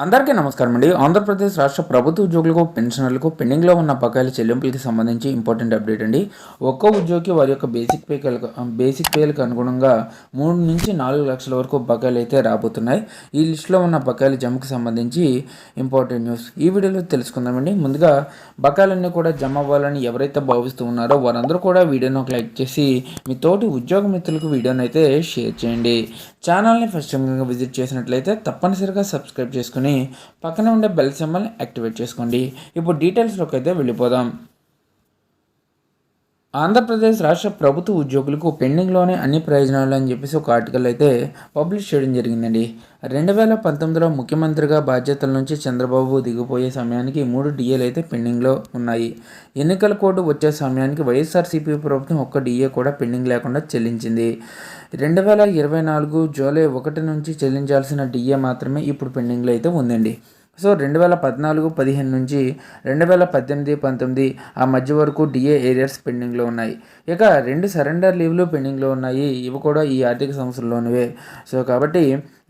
అందరికీ నమస్కారం అండి. ఆంధ్రప్రదేశ్ రాష్ట్ర ప్రభుత్వ ఉద్యోగులకు, పెన్షనర్లకు పెండింగ్లో ఉన్న బకాయిల చెల్లింపులకి సంబంధించి ఇంపార్టెంట్ అప్డేట్ అండి. ఒక్కో ఉద్యోగి వారి యొక్క బేసిక్ పేలకు అనుగుణంగా 3 నుంచి 4 లక్షల వరకు బకాయిలు అయితే రాబోతున్నాయి. ఈ లిస్టులో ఉన్న బకాయిల జమకు సంబంధించి ఇంపార్టెంట్ న్యూస్ ఈ వీడియోలో తెలుసుకుందామండి. ముందుగా బకాయిలన్నీ కూడా జమ అవ్వాలని ఎవరైతే భావిస్తూ ఉన్నారో వారందరూ కూడా వీడియోని ఒక లైక్ చేసి మీ తోటి ఉద్యోగ మిత్రులకు వీడియోని అయితే షేర్ చేయండి. ఛానల్ని ఫస్ట్ టైం విజిట్ చేసినట్లయితే తప్పనిసరిగా సబ్స్క్రైబ్ చేసుకుని పక్కనే ఉండే బెల్ సింబల్ని యాక్టివేట్ చేసుకోండి. ఇప్పుడు డీటెయిల్స్లోకి అయితే వెళ్ళిపోదాం. ఆంధ్రప్రదేశ్ రాష్ట్ర ప్రభుత్వ ఉద్యోగులకు పెండింగ్లోనే అన్ని ప్రయోజనాలు అని చెప్పేసి ఒక ఆర్టికల్ అయితే పబ్లిష్ చేయడం జరిగిందండి. 2019లో ముఖ్యమంత్రిగా బాధ్యతల నుంచి చంద్రబాబు దిగిపోయే సమయానికి 3 డిఏలు అయితే పెండింగ్లో ఉన్నాయి. ఎన్నికల కోడ్ వచ్చే సమయానికి వైఎస్ఆర్సీపీ ప్రభుత్వం ఒక్క డిఏ కూడా పెండింగ్ లేకుండా చెల్లించింది. 2024 జూలై 1 నుంచి చెల్లించాల్సిన డిఏ మాత్రమే ఇప్పుడు పెండింగ్లో అయితే ఉందండి. సో 2014-15 నుంచి 2018-19 ఆ మధ్య వరకు డిఏ ఏరియర్స్ పెండింగ్లో ఉన్నాయి. ఇక 2 సరెండర్ లీవ్లు పెండింగ్లో ఉన్నాయి. ఇవి కూడా ఈ ఆర్థిక సంవత్సరంలోనివే. సో కాబట్టి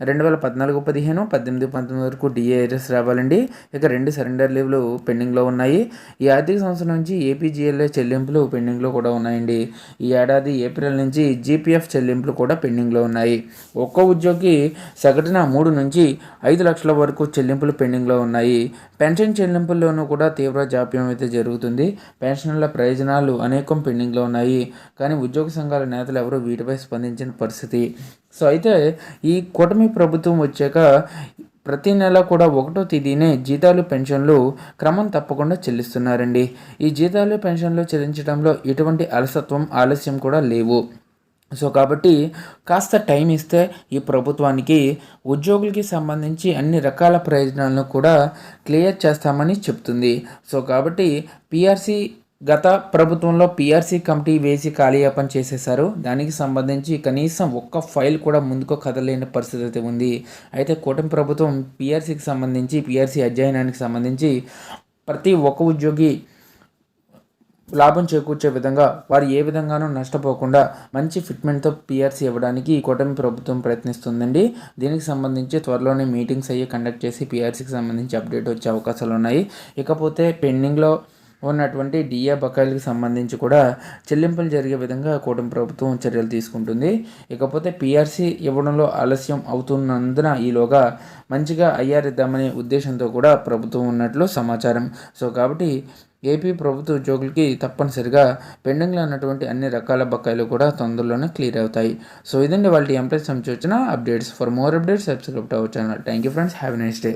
2014-15, 18-19 వరకు డిఏ ఏరియర్స్ రావాలండి. ఇక 2 సరెండర్ లీవ్లు పెండింగ్లో ఉన్నాయి. ఈ ఆర్థిక సంవత్సరం నుంచి ఏపీజీఎల్ఏ చెల్లింపులు పెండింగ్లో కూడా ఉన్నాయండి. ఈ ఏడాది ఏప్రిల్ నుంచి జీపీఎఫ్ చెల్లింపులు కూడా పెండింగ్లో ఉన్నాయి. ఒక్కో ఉద్యోగి సగటున 3 నుంచి 5 లక్షల వరకు చెల్లింపులు పెండింగ్లో ఉన్నాయి. పెన్షన్ చెల్లింపుల్లోనూ కూడా తీవ్ర జాప్యం అయితే జరుగుతుంది. పెన్షన్ల ప్రయోజనాలు అనేకం పెండింగ్లో ఉన్నాయి. కానీ ఉద్యోగ సంఘాల నేతలు ఎవరూ వీటిపై స్పందించిన పరిస్థితి. సో అయితే ఈ కూటమి ప్రభుత్వం వచ్చాక ప్రతి నెల కూడా 1వ తేదీనే జీతాలు, పెన్షన్లు క్రమం తప్పకుండా చెల్లిస్తున్నారండి. ఈ జీతాలు, పెన్షన్లు చెల్లించడంలో ఎటువంటి అలసత్వం, ఆలస్యం కూడా లేవు. సో కాబట్టి కాస్త టైం ఇస్తే ఈ ప్రభుత్వానికి ఉద్యోగులకి సంబంధించి అన్ని రకాల ప్రయోజనాలను కూడా క్లియర్ చేస్తామని చెప్తుంది. సో కాబట్టి గత ప్రభుత్వంలో పీఆర్సీ కమిటీ వేసి కాలయాపన చేసేశారు. దానికి సంబంధించి కనీసం ఒక్క ఫైల్ కూడా ముందుకు కదలేని పరిస్థితి అయితే ఉంది. అయితే కూటమి ప్రభుత్వం పీఆర్సీకి సంబంధించి, పీఆర్సీ అధ్యయనానికి సంబంధించి ప్రతి ఒక్క ఉద్యోగి లాభం చేకూర్చే విధంగా, వారు ఏ విధంగానూ నష్టపోకుండా మంచి ఫిట్మెంట్తో పీఆర్సీ ఇవ్వడానికి ఈ కూటమి ప్రభుత్వం ప్రయత్నిస్తుందండి. దీనికి సంబంధించి త్వరలోనే మీటింగ్స్ అయ్యి కండక్ట్ చేసి పీఆర్సీకి సంబంధించి అప్డేట్ వచ్చే అవకాశాలు ఉన్నాయి. ఇకపోతే పెండింగ్లో ఉన్నటువంటి డిఏ బకాయిలకు సంబంధించి కూడా చెల్లింపులు జరిగే విధంగా కూటమి ప్రభుత్వం చర్యలు తీసుకుంటుంది. ఇకపోతే పీఆర్సీ ఇవ్వడంలో ఆలస్యం అవుతున్నందున ఈలోగా మంచిగా ఐఆర్ ఉద్దేశంతో కూడా ప్రభుత్వం ఉన్నట్లు సమాచారం. సో కాబట్టి ఏపీ ప్రభుత్వ ఉద్యోగులకి తప్పనిసరిగా పెండింగ్లో ఉన్నటువంటి అన్ని రకాల బకాయిలు కూడా తొందరలోనే క్లియర్ అవుతాయి. సో ఇదండి వాళ్ళ ఎంప్లాయీస్ సంబంధించిన updates. For more updates subscribe to our channel. Thank you friends. Have a nice day.